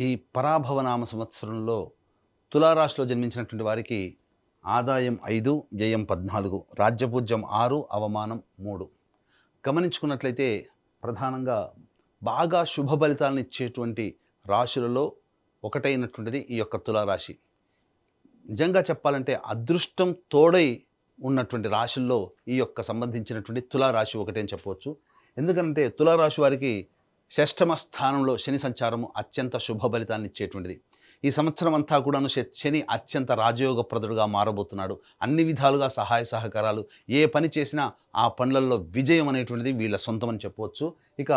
ఈ పరాభవనామ సంవత్సరంలో తులారాశిలో జన్మించినటువంటి వారికి ఆదాయం 5, వ్యయం 14, రాజ్యపూజ్యం 6, అవమానం 3. గమనించుకున్నట్లయితే ప్రధానంగా బాగా శుభ ఫలితాలను ఇచ్చేటువంటి రాశులలో ఒకటైనటువంటిది ఈ యొక్క తులారాశి. నిజంగా చెప్పాలంటే అదృష్టం తోడై ఉన్నటువంటి రాశుల్లో ఈ యొక్క సంబంధించినటువంటి తులారాశి ఒకటే అని చెప్పవచ్చు. ఎందుకంటే తులారాశి వారికి షష్టమ స్థానంలో శని సంచారము అత్యంత శుభ ఫలితాన్ని ఇచ్చేటువంటిది. ఈ సంవత్సరం అంతా కూడాను శని అత్యంత రాజయోగప్రదుడుగా మారబోతున్నాడు. అన్ని విధాలుగా సహాయ సహకారాలు, ఏ పని చేసినా ఆ పనులలో విజయం అనేటువంటిది వీళ్ళ సొంతం అని చెప్పవచ్చు. ఇక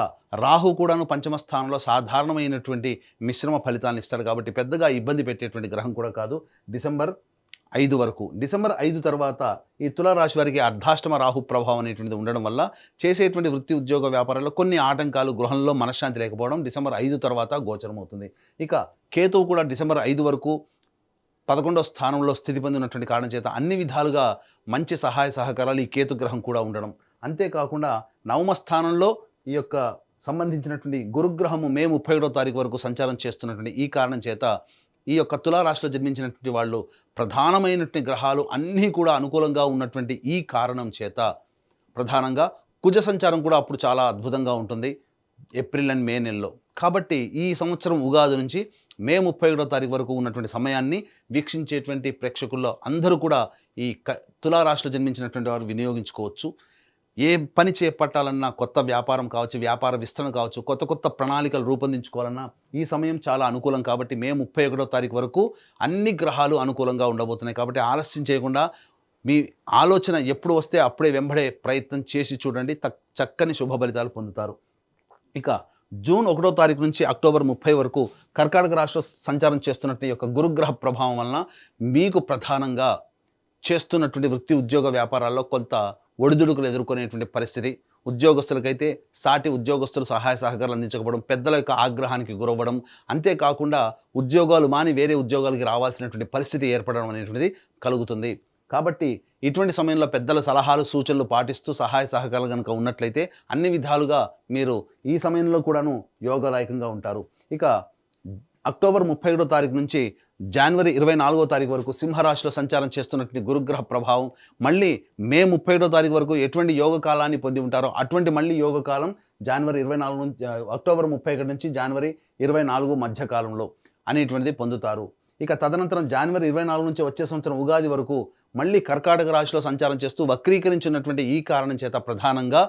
రాహు కూడాను పంచమ స్థానంలో సాధారణమైనటువంటి మిశ్రమ ఫలితాలను ఇస్తాడు కాబట్టి పెద్దగా ఇబ్బంది పెట్టేటువంటి గ్రహం కూడా కాదు. డిసెంబర్ 5 వరకు. డిసెంబర్ 5 తర్వాత ఈ తులారాశి వారికి అర్ధాష్టమ రాహు ప్రభావం అనేటువంటిది ఉండడం వల్ల చేసేటువంటి వృత్తి ఉద్యోగ వ్యాపారాల్లో కొన్ని ఆటంకాలు, గృహంలో మనశ్శాంతి లేకపోవడం డిసెంబర్ 5 తర్వాత గోచరమవుతుంది. ఇక కేతువు కూడా డిసెంబర్ 5 వరకు 11వ స్థానంలో స్థితి పొందినటువంటి కారణం చేత అన్ని విధాలుగా మంచి సహాయ సహకారాలు ఈ కేతు గ్రహం కూడా ఉండడం. అంతేకాకుండా నవమ స్థానంలో ఈ యొక్క సంబంధించినటువంటి గురుగ్రహము మే 31వ తారీఖు వరకు సంచారం చేస్తున్నటువంటి ఈ కారణం చేత ఈ యొక్క తులారాశిలో జన్మించినటువంటి వాళ్ళు ప్రధానమైనటువంటి గ్రహాలు అన్నీ కూడా అనుకూలంగా ఉన్నటువంటి ఈ కారణం చేత ప్రధానంగా కుజ సంచారం కూడా అప్పుడు చాలా అద్భుతంగా ఉంటుంది ఏప్రిల్ అండ్ మే నెలలో. కాబట్టి ఈ సంవత్సరం ఉగాది నుంచి మే 31వ తారీఖు వరకు ఉన్నటువంటి సమయాన్ని వీక్షించేటువంటి ప్రేక్షకుల్లో అందరూ కూడా ఈ తులారాశిలో జన్మించినటువంటి వారు వినియోగించుకోవచ్చు. ఏ పని చేపట్టాలన్నా, కొత్త వ్యాపారం కావచ్చు, వ్యాపార విస్తరణ కావచ్చు, కొత్త కొత్త ప్రణాళికలు రూపొందించుకోవాలన్నా ఈ సమయం చాలా అనుకూలం. కాబట్టి మే 31వ తారీఖు వరకు అన్ని గ్రహాలు అనుకూలంగా ఉండబోతున్నాయి. కాబట్టి ఆలస్యం చేయకుండా మీ ఆలోచన ఎప్పుడు వస్తే అప్పుడే వెంబడే ప్రయత్నం చేసి చూడండి, చక్కని శుభ ఫలితాలు పొందుతారు. ఇక జూన్ 1వ తారీఖు నుంచి అక్టోబర్ 30 వరకు కర్కాటక రాశిలో సంచారం చేస్తున్నట్టు యొక్క గురుగ్రహ ప్రభావం వలన మీకు ప్రధానంగా చేస్తున్నటువంటి వృత్తి ఉద్యోగ వ్యాపారాల్లో కొంత ఒడిదుడుకులు ఎదుర్కొనేటువంటి పరిస్థితి. ఉద్యోగస్తులకైతే సాటి ఉద్యోగస్తులు సహాయ సహకారాలు అందించకపోవడం, పెద్దల యొక్క ఆగ్రహానికి గురవ్వడం, అంతేకాకుండా ఉద్యోగాలు మాని వేరే ఉద్యోగాలకి రావాల్సినటువంటి పరిస్థితి ఏర్పడడం అనేటువంటిది కలుగుతుంది. కాబట్టి ఇటువంటి సమయంలో పెద్దల సలహాలు సూచనలు పాటిస్తూ సహాయ సహకారాలు కనుక ఉన్నట్లయితే అన్ని విధాలుగా మీరు ఈ సమయంలో కూడాను యోగదాయకంగా ఉంటారు. ఇక అక్టోబర్ 31వ తారీఖు నుంచి జనవరి 24వ తారీఖు వరకు సింహరాశిలో సంచారం చేస్తున్నటువంటి గురుగ్రహ ప్రభావం మళ్ళీ మే 31వ తారీఖు వరకు ఎటువంటి యోగ కాలాన్ని పొంది ఉంటారో అటువంటి మళ్ళీ యోగ కాలం జనవరి 24 నుంచి అక్టోబర్ 31 నుంచి జనవరి 24 మధ్య కాలంలో అనేటువంటిది పొందుతారు. ఇక తదనంతరం జనవరి 24 నుంచి వచ్చే సంవత్సరం ఉగాది వరకు మళ్ళీ కర్కాటక రాశిలో సంచారం చేస్తూ వక్రీకరించినటువంటి ఈ కారణం చేత ప్రధానంగా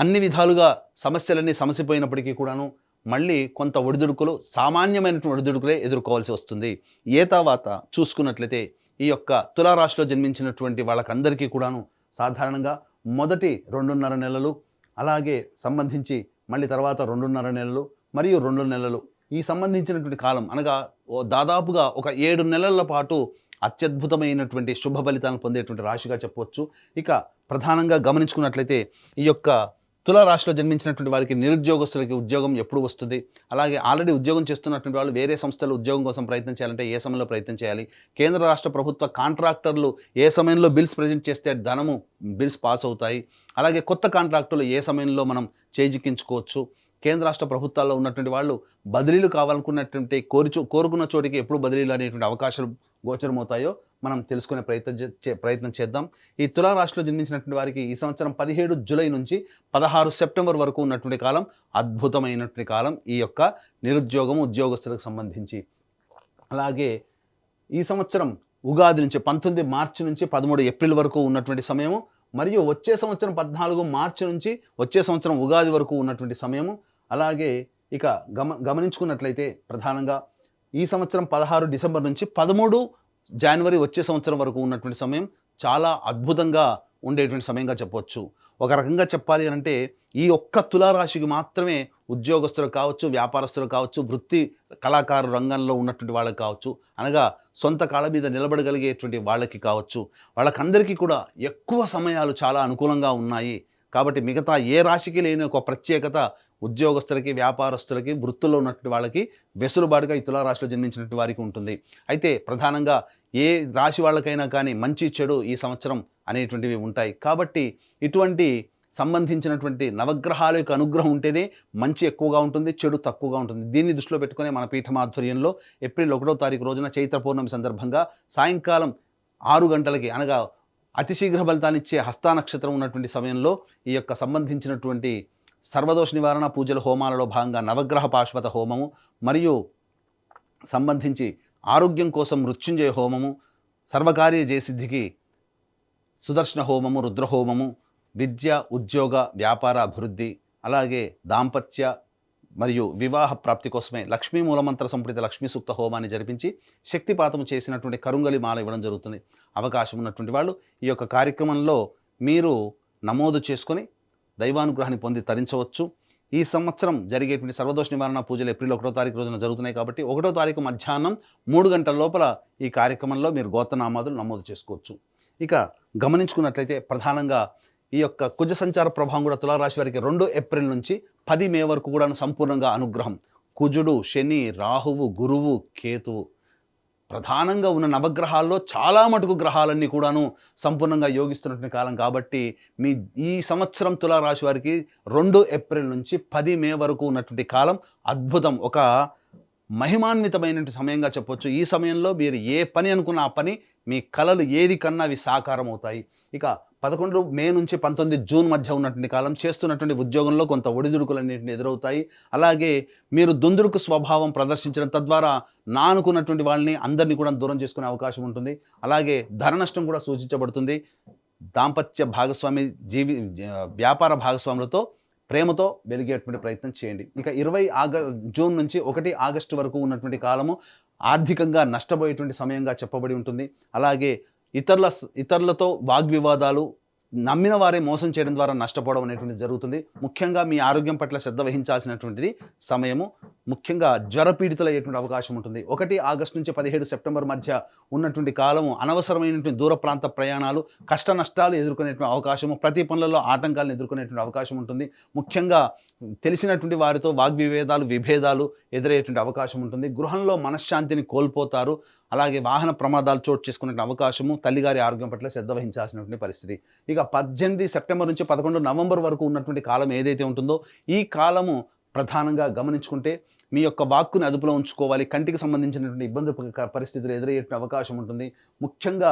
అన్ని విధాలుగా సమస్యలన్నీ సమసిపోయినప్పటికీ కూడాను మళ్ళీ కొంత ఒడిదుడుకులు, సామాన్యమైనటువంటి ఒడిదుడుకులే ఎదుర్కోవాల్సి వస్తుంది. తర్వాత చూసుకున్నట్లయితే ఈ యొక్క తులారాశిలో జన్మించినటువంటి వాళ్ళకందరికీ కూడాను సాధారణంగా మొదటి 2.5 నెలలు, అలాగే సంబంధించి మళ్ళీ తర్వాత 2.5 నెలలు మరియు 2 నెలలు ఈ సంబంధించినటువంటి కాలం అనగా దాదాపుగా ఒక 7 నెలల పాటు అత్యద్భుతమైనటువంటి శుభ ఫలితాలను పొందేటువంటి రాశిగా చెప్పవచ్చు. ఇక ప్రధానంగా గమనించుకున్నట్లయితే ఈ యొక్క తులారాశిలో జన్మించినటువంటి వారికి నిరుద్యోగస్తులకి ఉద్యోగం ఎప్పుడు వస్తుంది, అలాగే ఆల్రెడీ ఉద్యోగం చేస్తున్నటువంటి వాళ్ళు వేరే సంస్థలు ఉద్యోగం కోసం ప్రయత్నం చేయాలంటే ఏ సమయంలో ప్రయత్నం చేయాలి, కేంద్ర రాష్ట్ర ప్రభుత్వ కాంట్రాక్టర్లు ఏ సమయంలో బిల్స్ ప్రజెంట్ చేస్తే బిల్స్ పాస్ అవుతాయి, అలాగే కొత్త కాంట్రాక్టులు ఏ సమయంలో మనం చేజిక్కించుకోవచ్చు, కేంద్ర రాష్ట్ర ప్రభుత్వాల్లో ఉన్నటువంటి వాళ్ళు బదిలీలు కావాలనుకున్నటువంటి కోరుకున్న చోటికి ఎప్పుడు బదిలీలు అనేటువంటి అవకాశాలు గోచరమవుతాయో మనం తెలుసుకునే ప్రయత్నం చేద్దాం. ఈ తులారాశిలో జన్మించినటువంటి వారికి ఈ సంవత్సరం 17 జూలై నుంచి 16 సెప్టెంబర్ వరకు ఉన్నటువంటి కాలం అద్భుతమైనటువంటి కాలం ఈ యొక్క నిరుద్యోగం ఉద్యోగస్తులకు సంబంధించి. అలాగే ఈ సంవత్సరం ఉగాది నుంచి 19 మార్చి నుంచి 13 ఏప్రిల్ వరకు ఉన్నటువంటి సమయము, మరియు వచ్చే సంవత్సరం 14 మార్చి నుంచి వచ్చే సంవత్సరం ఉగాది వరకు ఉన్నటువంటి సమయము. అలాగే ఇక గమనించుకున్నట్లయితే ప్రధానంగా ఈ సంవత్సరం 16 డిసెంబర్ నుంచి 13 జనవరి వచ్చే సంవత్సరం వరకు ఉన్నటువంటి సమయం చాలా అద్భుతంగా ఉండేటువంటి సమయంగా చెప్పవచ్చు. ఒక రకంగా చెప్పాలి అంటే ఈ ఒక్క తులారాశికి మాత్రమే ఉద్యోగస్తులు కావచ్చు, వ్యాపారస్తులు కావచ్చు, వృత్తి కళాకారు రంగంలో ఉన్నటువంటి వాళ్ళకి కావచ్చు, అనగా సొంత కాళ్ళ మీద నిలబడగలిగేటువంటి వాళ్ళకి కావచ్చు, వాళ్ళకందరికీ కూడా ఎక్కువ సమయాలు చాలా అనుకూలంగా ఉన్నాయి. కాబట్టి మిగతా ఏ రాశికి లేని ఒక ప్రత్యేకత ఉద్యోగస్తులకి, వ్యాపారస్తులకి, వృత్తుల్లో ఉన్నటువంటి వాళ్ళకి వెసులుబాటుగా ఈ తులారాశిలో జన్మించినటువంటి వారికి ఉంటుంది. అయితే ప్రధానంగా ఏ రాశి వాళ్ళకైనా కానీ మంచి చెడు ఈ సంవత్సరం అనేటువంటివి ఉంటాయి. కాబట్టి ఇటువంటి సంబంధించినటువంటి నవగ్రహాల యొక్క అనుగ్రహం ఉంటేనే మంచి ఎక్కువగా ఉంటుంది, చెడు తక్కువగా ఉంటుంది. దీన్ని దృష్టిలో పెట్టుకునే మన పీఠం ఆధ్వర్యంలో ఏప్రిల్ 1వ తారీఖు రోజున చైత్ర పౌర్ణమి సందర్భంగా సాయంకాలం 6 గంటలకి అనగా అతి శీఘ్ర ఫలితాన్నిచ్చే హస్తా నక్షత్రం ఉన్నటువంటి సమయంలో ఈ యొక్క సంబంధించినటువంటి సర్వదోష నివారణ పూజల హోమాలలో భాగంగా నవగ్రహ పాశుపత హోమము మరియు సంబంధించి ఆరోగ్యం కోసం మృత్యుంజయ హోమము, సర్వకార్య జయసిద్ధికి సుదర్శన హోమము, రుద్రహోమము, విద్య, ఉద్యోగ, వ్యాపార అభివృద్ధి, అలాగే దాంపత్య మరియు వివాహ ప్రాప్తి కోసమే లక్ష్మీ మూలమంత్ర సంపుటిత లక్ష్మీ సూక్త హోమాన్ని జరిపించి శక్తిపాతము చేసినటువంటి కరుంగలి మాల ఇవ్వడం జరుగుతుంది. అవకాశం ఉన్నటువంటి వాళ్ళు ఈ యొక్క కార్యక్రమంలో మీరు నమోదు చేసుకొని దైవానుగ్రహాన్ని పొంది తరించవచ్చు. ఈ సంవత్సరం జరిగేటువంటి సర్వదోష నివారణ పూజలు ఏప్రిల్ 1వ తారీఖు రోజున జరుగుతున్నాయి కాబట్టి 1వ తారీఖు మధ్యాహ్నం 3 గంటల లోపల ఈ కార్యక్రమంలో మీరు గోత్రనామాదులు నమోదు చేసుకోవచ్చు. ఇక గమనించుకున్నట్లయితే ప్రధానంగా ఈ యొక్క కుజ సంచార ప్రభావం కూడా తులారాశి వారికి 2 ఏప్రిల్ నుంచి 10 మే వరకు కూడా సంపూర్ణంగా అనుగ్రహం. కుజుడు, శని, రాహువు, గురువు, కేతువు ప్రధానంగా ఉన్న నవగ్రహాల్లో చాలా మటుకు గ్రహాలన్నీ కూడాను సంపూర్ణంగా యోగిస్తున్నటువంటి కాలం కాబట్టి ఈ సంవత్సరం తులారాశి వారికి 2 ఏప్రిల్ నుంచి 10 మే వరకు ఉన్నటువంటి కాలం అద్భుతం, ఒక మహిమాన్వితమైనటువంటి సమయంగా చెప్పొచ్చు. ఈ సమయంలో మీరు ఏ పని అనుకున్న ఆ పని, మీ కలలు ఏది కన్నా అవి సాకారం అవుతాయి. ఇక 11 మే నుంచి 19 జూన్ మధ్య ఉన్నటువంటి కాలం చేస్తున్నటువంటి ఉద్యోగంలో కొంత ఒడిదుడుకులన్నింటినీ ఎదురవుతాయి. అలాగే మీరు దుందుడుకు స్వభావం ప్రదర్శించడం తద్వారా నా అనుకున్నటువంటి వాళ్ళని అందరినీ కూడా దూరం చేసుకునే అవకాశం ఉంటుంది. అలాగే ధన నష్టం కూడా సూచించబడుతుంది. దాంపత్య భాగస్వామి వ్యాపార భాగస్వాములతో ప్రేమతో వెలిగేటువంటి ప్రయత్నం చేయండి. ఇక 20 జూన్ నుంచి 1 ఆగస్టు వరకు ఉన్నటువంటి కాలము ఆర్థికంగా నష్టపోయేటువంటి సమయంగా చెప్పబడి ఉంటుంది. అలాగే ఇతరులతో వాగ్వివాదాలు, నమ్మిన వారే మోసం చేయడం ద్వారా నష్టపోవడం అనేటువంటిది జరుగుతుంది. ముఖ్యంగా మీ ఆరోగ్యం పట్ల శ్రద్ధ వహించాల్సినటువంటిది సమయము. ముఖ్యంగా జ్వరపీడితులయ్యేటువంటి అవకాశం ఉంటుంది. 1 ఆగస్టు నుంచి 17 సెప్టెంబర్ మధ్య ఉన్నటువంటి కాలము అనవసరమైనటువంటి దూర ప్రాంత ప్రయాణాలు, కష్ట నష్టాలు ఎదుర్కొనేటువంటి అవకాశము, ప్రతి పనులలో ఆటంకాలను ఎదుర్కొనేటువంటి అవకాశం ఉంటుంది. ముఖ్యంగా తెలిసినటువంటి వారితో విభేదాలు ఎదురయ్యేటువంటి అవకాశం ఉంటుంది. గృహంలో మనశ్శాంతిని కోల్పోతారు. అలాగే వాహన ప్రమాదాలు చోటు చేసుకునే అవకాశము, తల్లిగారి ఆరోగ్యం పట్ల శ్రద్ధ వహించాల్సినటువంటి పరిస్థితి. ఇక 18 సెప్టెంబర్ నుంచి 11 నవంబర్ వరకు ఉన్నటువంటి కాలం ఏదైతే ఉంటుందో ఈ కాలము ప్రధానంగా గమనించుకుంటే మీ యొక్క వాక్కుని అదుపులో ఉంచుకోవాలి. కంటికి సంబంధించినటువంటి ఇబ్బంది పరిస్థితులు ఎదురయ్యే అవకాశం ఉంటుంది. ముఖ్యంగా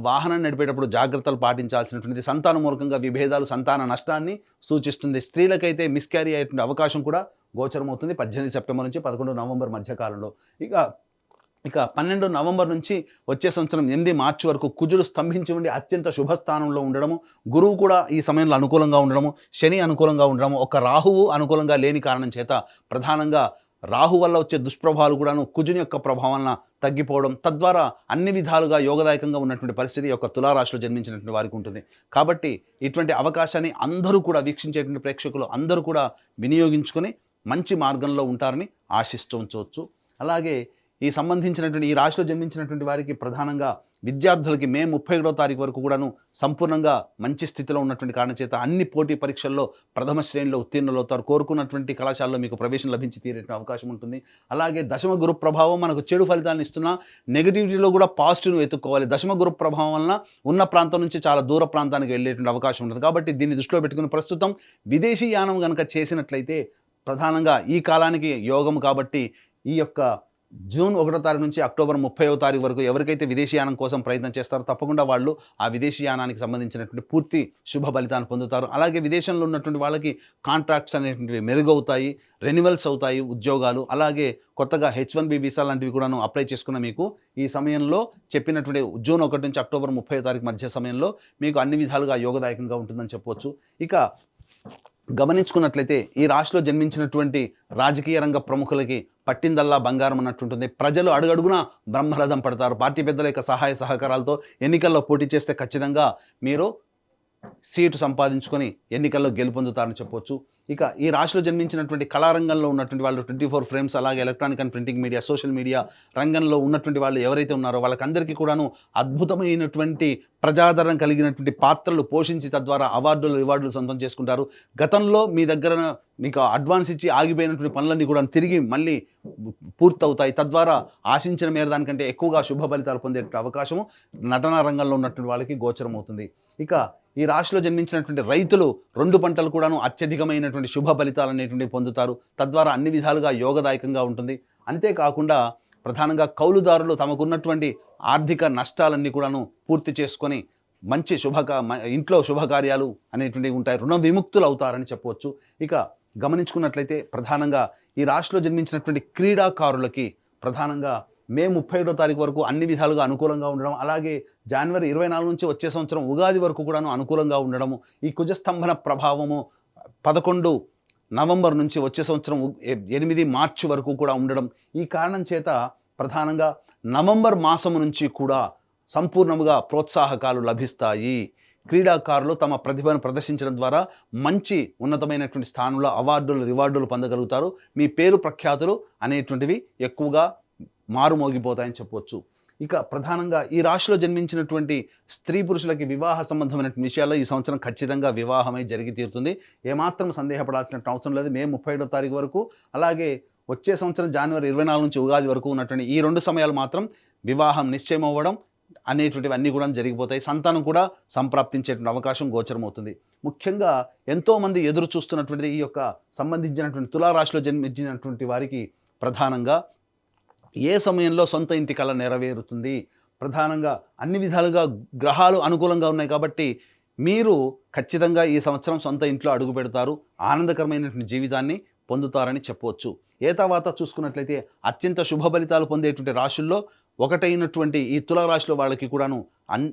వాహనం నడిపేటప్పుడు జాగ్రత్తలు పాటించాల్సినటువంటిది. సంతాన మూలకంగా విభేదాలు, సంతాన నష్టాన్ని సూచిస్తుంది. స్త్రీలకైతే మిస్క్యారీ అయ్యేటువంటి అవకాశం కూడా గోచరమవుతుంది 18 సెప్టెంబర్ నుంచి 11 నవంబర్ మధ్యకాలంలో. ఇక 12 నవంబర్ నుంచి వచ్చే సంవత్సరం 8 మార్చి వరకు కుజుడు స్తంభించి ఉండి అత్యంత శుభస్థానంలో ఉండడము, గురువు కూడా ఈ సమయంలో అనుకూలంగా ఉండడము, శని అనుకూలంగా ఉండడము, ఒక రాహువు అనుకూలంగా లేని కారణం చేత ప్రధానంగా రాహు వల్ల వచ్చే దుష్ప్రభావాలు కూడాను కుజుని యొక్క ప్రభావం తగ్గిపోవడం, తద్వారా అన్ని విధాలుగా యోగదాయకంగా ఉన్నటువంటి పరిస్థితి యొక్క తులారాశిలో జన్మించినటువంటి వారికి ఉంటుంది. కాబట్టి ఇటువంటి అవకాశాన్ని అందరూ కూడా వీక్షించేటువంటి ప్రేక్షకులు అందరూ కూడా వినియోగించుకొని మంచి మార్గంలో ఉంటారని ఆశిస్తూ ఉంచవచ్చు. అలాగే ఈ రాశిలో జన్మించినటువంటి వారికి ప్రధానంగా విద్యార్థులకి మే 31వ తారీఖు వరకు కూడాను సంపూర్ణంగా మంచి స్థితిలో ఉన్నటువంటి కారణం చేత అన్ని పోటీ పరీక్షల్లో ప్రథమ శ్రేణిలో ఉత్తీర్ణులవుతారు. కోరుకున్నటువంటి కళాశాలలో మీకు ప్రవేశం లభించి తీరే అవకాశం ఉంటుంది. అలాగే దశమ గురు ప్రభావం మనకు చెడు ఫలితాలను ఇస్తున్నా నెగిటివిటీలో కూడా పాజిటివ్ను వెతుక్కోవాలి. దశమ గురు ప్రభావం వలన ఉన్న ప్రాంతం నుంచి చాలా దూర ప్రాంతానికి వెళ్ళేటువంటి అవకాశం ఉంటుంది. కాబట్టి దీన్ని దృష్టిలో పెట్టుకుని ప్రస్తుతం విదేశీ యానం కనుక చేసినట్లయితే ప్రధానంగా ఈ కాలానికి యోగం కాబట్టి ఈ యొక్క జూన్ 1వ తారీఖు నుంచి అక్టోబర్ 30వ తారీఖు వరకు ఎవరికైతే విదేశీయానం కోసం ప్రయత్నం చేస్తారో తప్పకుండా వాళ్ళు ఆ విదేశీయానానికి సంబంధించినటువంటి పూర్తి శుభ ఫలితాన్ని పొందుతారు. అలాగే విదేశంలో ఉన్నటువంటి వాళ్ళకి కాంట్రాక్ట్స్ అనేటువంటివి మెరుగవుతాయి, రెన్యువల్స్ అవుతాయి ఉద్యోగాలు. అలాగే కొత్తగా H1B వీసా లాంటివి కూడాను అప్లై చేసుకున్న మీకు ఈ సమయంలో చెప్పినటువంటి జూన్ 1 నుంచి అక్టోబర్ 30వ తారీఖు మధ్య సమయంలో మీకు అన్ని విధాలుగా యోగదాయకంగా ఉంటుందని చెప్పవచ్చు. ఇక గమనించుకున్నట్లయితే ఈ రాశిలో జన్మించినటువంటి రాజకీయ రంగ ప్రముఖులకి పట్టిందల్లా బంగారం అన్నట్టుంటుంది. ప్రజలు అడుగడుగునా బ్రహ్మరథం పడతారు. పార్టీ పెద్దల యొక్క సహాయ సహకారాలతో ఎన్నికల్లో పోటీ చేస్తే ఖచ్చితంగా మీరు సీటు సంపాదించుకొని ఎన్నికల్లో గెలుపొందుతారని చెప్పవచ్చు. ఇక ఈ రాశిలో జన్మించినటువంటి కళారంగంలో ఉన్నటువంటి వాళ్ళు 24 ఫ్రేమ్స్, అలాగే electronic and printing media, social media రంగంలో ఉన్నటువంటి వాళ్ళు ఎవరైతే ఉన్నారో వాళ్ళకందరికీ కూడాను అద్భుతమైనటువంటి ప్రజాదరణ కలిగినటువంటి పాత్రలు పోషించి తద్వారా రివార్డులు సొంతం చేసుకుంటారు. గతంలో మీ దగ్గర మీకు అడ్వాన్స్ ఇచ్చి ఆగిపోయినటువంటి పనులన్నీ కూడా తిరిగి మళ్ళీ పూర్తవుతాయి. తద్వారా ఆశించిన మేర దానికంటే ఎక్కువగా శుభ ఫలితాలు పొందే అవకాశము నటనా రంగంలో ఉన్నటువంటి వాళ్ళకి గోచరం అవుతుంది. ఇక ఈ రాశిలో జన్మించినటువంటి రైతులు 2 పంటలు కూడాను అత్యధికమైనటువంటి శుభ ఫలితాలు అనేటువంటివి పొందుతారు. తద్వారా అన్ని విధాలుగా యోగదాయకంగా ఉంటుంది. అంతేకాకుండా ప్రధానంగా కౌలుదారులు తమకున్నటువంటి ఆర్థిక నష్టాలన్నీ కూడాను పూర్తి చేసుకొని మంచి ఇంట్లో శుభకార్యాలు అనేటువంటివి ఉంటాయి. రుణ విముక్తులు అవుతారని చెప్పవచ్చు. ఇక గమనించుకున్నట్లయితే ప్రధానంగా ఈ రాశిలో జన్మించినటువంటి క్రీడాకారులకి ప్రధానంగా మే 31వ తారీఖు వరకు అన్ని విధాలుగా అనుకూలంగా ఉండడం, అలాగే జనవరి 24 నుంచి వచ్చే సంవత్సరం ఉగాది వరకు కూడాను అనుకూలంగా ఉండడము, ఈ కుజస్తంభన ప్రభావము 11 నవంబర్ నుంచి వచ్చే సంవత్సరం 8 మార్చి వరకు కూడా ఉండడం, ఈ కారణం చేత ప్రధానంగా నవంబర్ మాసము నుంచి కూడా సంపూర్ణముగా ప్రోత్సాహకాలు లభిస్తాయి. క్రీడాకారులు తమ ప్రతిభను ప్రదర్శించడం ద్వారా మంచి ఉన్నతమైనటువంటి స్థానంలో అవార్డులు రివార్డులు పొందగలుగుతారు. మీ పేరు ప్రఖ్యాతులు అనేటువంటివి ఎక్కువగా మారుమోగిపోతాయని చెప్పవచ్చు. ఇక ప్రధానంగా ఈ రాశిలో జన్మించినటువంటి స్త్రీ పురుషులకి వివాహ సంబంధమైన విషయాల్లో ఈ సంవత్సరం ఖచ్చితంగా వివాహమై జరిగి తీరుతుంది. ఏమాత్రం సందేహపడాల్సిన అవసరం లేదు. మే 31వ తారీఖు వరకు, అలాగే వచ్చే సంవత్సరం జనవరి 24 నుంచి ఉగాది వరకు ఉన్నటువంటి ఈ 2 సమయాలు మాత్రం వివాహం నిశ్చయం అవ్వడం అనేటువంటివన్నీ కూడా జరిగిపోతాయి. సంతానం కూడా సంప్రాప్తించేటువంటి అవకాశం గోచరమవుతుంది. ముఖ్యంగా ఎంతోమంది ఎదురు చూస్తున్నటువంటిది ఈ యొక్క సంబంధించినటువంటి తులారాశిలో జన్మించినటువంటి వారికి ప్రధానంగా ఏ సమయంలో సొంత ఇంటి కల నెరవేరుతుంది. ప్రధానంగా అన్ని విధాలుగా గ్రహాలు అనుకూలంగా ఉన్నాయి కాబట్టి మీరు ఖచ్చితంగా ఈ సంవత్సరం సొంత ఇంట్లో అడుగు పెడతారు. ఆనందకరమైనటువంటి జీవితాన్ని పొందుతారని చెప్పవచ్చు. ఏ తర్వాత చూసుకున్నట్లయితే అత్యంత శుభ ఫలితాలు పొందేటువంటి రాశుల్లో ఒకటైనటువంటి ఈ తులారాశిలో వాళ్ళకి కూడాను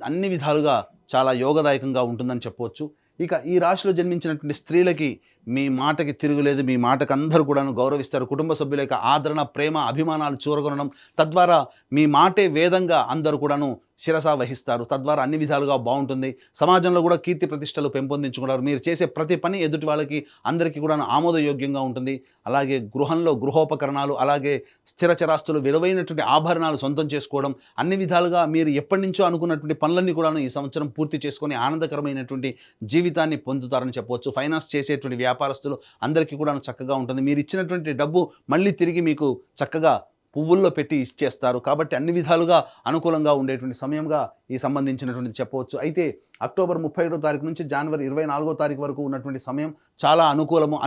అన్ని విధాలుగా చాలా యోగదాయకంగా ఉంటుందని చెప్పవచ్చు. ఇక ఈ రాశిలో జన్మించినటువంటి స్త్రీలకి మీ మాటకి తిరుగులేదు. మీ మాటకు అందరూ కూడాను గౌరవిస్తారు. కుటుంబ సభ్యుల యొక్క ఆదరణ, ప్రేమ, అభిమానాలు చూరగొనడం, తద్వారా మీ మాటే వేదంగా అందరూ కూడాను శిరస వహిస్తారు. తద్వారా అన్ని విధాలుగా బాగుంటుంది. సమాజంలో కూడా కీర్తి ప్రతిష్టలు పెంపొందించుకుంటారు. మీరు చేసే ప్రతి పని ఎదుటి వాళ్ళకి అందరికీ కూడాను ఆమోదయోగ్యంగా ఉంటుంది. అలాగే గృహంలో గృహోపకరణాలు, అలాగే స్థిర చరాస్తులు, విలువైనటువంటి ఆభరణాలు సొంతం చేసుకోవడం, అన్ని విధాలుగా మీరు ఎప్పటి నుంచో అనుకున్నటువంటి పనులన్నీ కూడాను ఈ సంవత్సరం పూర్తి చేసుకొని ఆనందకరమైనటువంటి జీవితాన్ని పొందుతారని చెప్పవచ్చు. ఫైనాన్స్ చేసేటువంటి వ్యాపారస్తులు అందరికీ కూడా చక్కగా ఉంటుంది. మీరు ఇచ్చినటువంటి డబ్బు మళ్ళీ తిరిగి మీకు చక్కగా పువ్వుల్లో పెట్టి ఇచ్చేస్తారు. కాబట్టి అన్ని విధాలుగా అనుకూలంగా ఉండేటువంటి సమయంగా ఈ సంబంధించినటువంటిది చెప్పవచ్చు. అయితే అక్టోబర్ 31వ తారీఖు నుంచి జనవరి 24వ తారీఖు వరకు ఉన్నటువంటి సమయం చాలా అనుకూలము.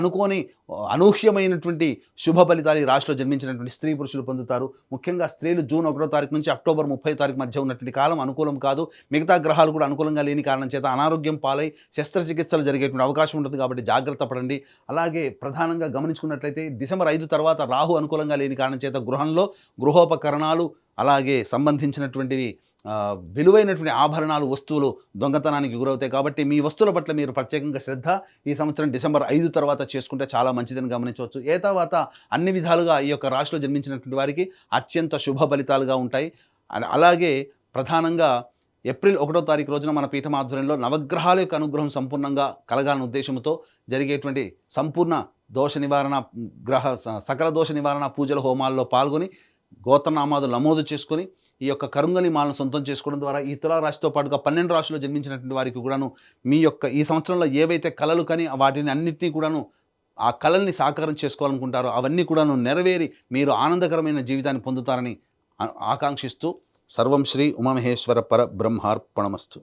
అనూహ్యమైనటువంటి శుభ ఫలితాలు ఈ రాశిలో జన్మించినటువంటి స్త్రీ పురుషులు పొందుతారు. ముఖ్యంగా స్త్రీలు జూన్ 1వ తారీఖు నుంచి అక్టోబర్ 30వ తారీఖు మధ్య ఉన్నటువంటి కాలం అనుకూలం కాదు. మిగతా గ్రహాలు కూడా అనుకూలంగా లేని కారణం చేత అనారోగ్యం పాలై శస్త్రచికిత్సలు జరిగేటువంటి అవకాశం ఉంటుంది. కాబట్టి జాగ్రత్త పడండి. అలాగే ప్రధానంగా గమనించుకున్నట్లయితే డిసెంబర్ 5 తర్వాత రాహు అనుకూలంగా లేని కారణం చేత గృహంలో గృహోపకరణాలు, అలాగే సంబంధించినటువంటివి విలువైనటువంటి ఆభరణాలు, వస్తువులు దొంగతనానికి గురవుతాయి. కాబట్టి మీ వస్తువుల పట్ల మీరు ప్రత్యేకంగా శ్రద్ధ ఈ సంవత్సరం డిసెంబర్ 5 తర్వాత చేసుకుంటే చాలా మంచిదని గమనించవచ్చు. ఏ తర్వాత అన్ని విధాలుగా ఈ యొక్క రాశిలో జన్మించినటువంటి వారికి అత్యంత శుభ ఫలితాలుగా ఉంటాయి. అలాగే ప్రధానంగా ఏప్రిల్ 1వ తారీఖు రోజున మన పీఠం ఆధ్వర్యంలో నవగ్రహాల యొక్క అనుగ్రహం సంపూర్ణంగా కలగాలనే ఉద్దేశంతో జరిగేటువంటి సంపూర్ణ దోష నివారణ, సకల దోష నివారణ పూజల హోమాల్లో పాల్గొని గోత్రనామాదులు నమోదు చేసుకొని ఈ యొక్క కరుంగలి మాలను సొంతం చేసుకోవడం ద్వారా ఈ తులారాశితో పాటుగా 12 రాశుల్లో జన్మించినటువంటి వారికి కూడాను మీ యొక్క ఈ సంవత్సరంలో ఏవైతే కళలు కానీ వాటిని అన్నింటినీ కూడాను ఆ కళల్ని సాకారం చేసుకోవాలనుకుంటారో అవన్నీ కూడాను నెరవేరి మీరు ఆనందకరమైన జీవితాన్ని పొందుతారని ఆకాంక్షిస్తూ సర్వం శ్రీ ఉమామహేశ్వర పర బ్రహ్మార్పణమస్తు.